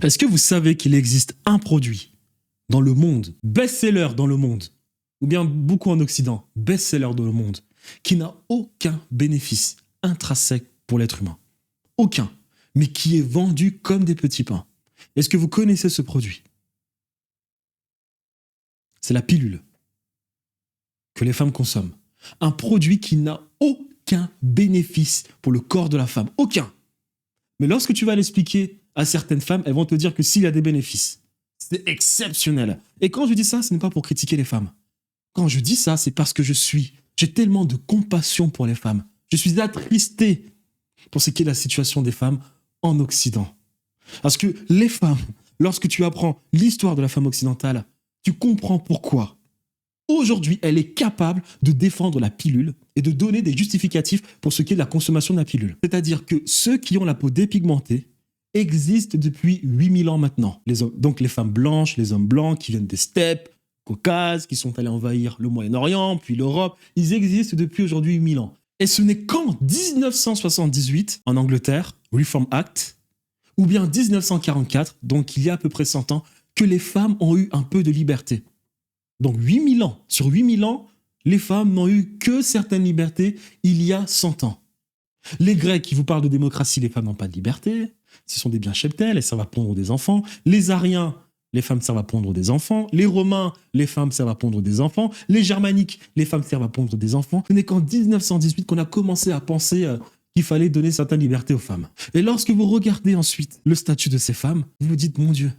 Est-ce que vous savez qu'il existe un produit dans le monde, best-seller dans le monde, ou bien beaucoup en Occident, best-seller dans le monde, qui n'a aucun bénéfice intrinsèque pour l'être humain? Aucun. Mais qui est vendu comme des petits pains. Est-ce que vous connaissez ce produit? C'est la pilule que les femmes consomment. Un produit qui n'a aucun bénéfice pour le corps de la femme. Aucun. Mais lorsque tu vas l'expliquer à certaines femmes, elles vont te dire que s'il y a des bénéfices, c'est exceptionnel. Et quand je dis ça, ce n'est pas pour critiquer les femmes. Quand je dis ça, c'est parce que j'ai tellement de compassion pour les femmes. Je suis attristé pour ce qui est la situation des femmes en Occident. Parce que les femmes, lorsque tu apprends l'histoire de la femme occidentale, tu comprends pourquoi. Aujourd'hui, elle est capable de défendre la pilule et de donner des justificatifs pour ce qui est de la consommation de la pilule. C'est-à-dire que ceux qui ont la peau dépigmentée existent depuis 8000 ans maintenant. Donc les femmes blanches, les hommes blancs qui viennent des steppes, Caucase, qui sont allés envahir le Moyen-Orient, puis l'Europe, ils existent depuis aujourd'hui 8000 ans. Et ce n'est qu'en 1978, en Angleterre, Reform Act, ou bien 1944, donc il y a à peu près 100 ans, que les femmes ont eu un peu de liberté. Donc 8000 ans. Sur 8000 ans, les femmes n'ont eu que certaines libertés il y a 100 ans. Les Grecs qui vous parlent de démocratie, les femmes n'ont pas de liberté. Ce sont des biens cheptels, elles servent à pondre des enfants. Les Ariens, les femmes servent à pondre des enfants. Les Romains, les femmes servent à pondre des enfants. Les Germaniques, les femmes servent à pondre des enfants. Ce n'est qu'en 1918 qu'on a commencé à penser qu'il fallait donner certaines libertés aux femmes. Et lorsque vous regardez ensuite le statut de ces femmes, vous vous dites, mon Dieu.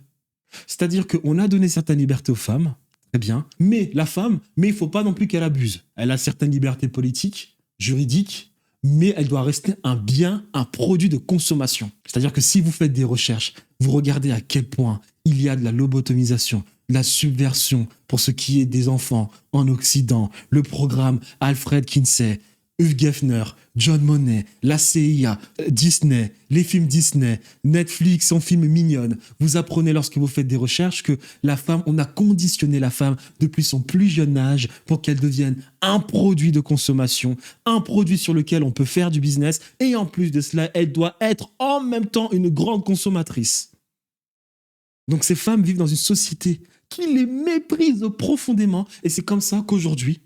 C'est-à-dire qu'on a donné certaines libertés aux femmes, très bien, mais la femme, il ne faut pas non plus qu'elle abuse. Elle a certaines libertés politiques, juridiques, mais elle doit rester un bien, un produit de consommation. C'est-à-dire que si vous faites des recherches, vous regardez à quel point il y a de la lobotomisation, de la subversion pour ce qui est des enfants en Occident, le programme Alfred Kinsey, Hugh Hefner, John Monet, la CIA, Disney, les films Disney, Netflix, son film Mignonne. Vous apprenez lorsque vous faites des recherches que la femme, on a conditionné la femme depuis son plus jeune âge pour qu'elle devienne un produit de consommation, un produit sur lequel on peut faire du business et en plus de cela, elle doit être en même temps une grande consommatrice. Donc ces femmes vivent dans une société qui les méprise profondément et c'est comme ça qu'aujourd'hui,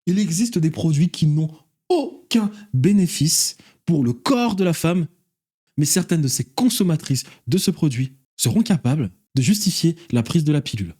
il existe des produits qui n'ont aucun bénéfice pour le corps de la femme, mais certaines de ces consommatrices de ce produit seront capables de justifier la prise de la pilule.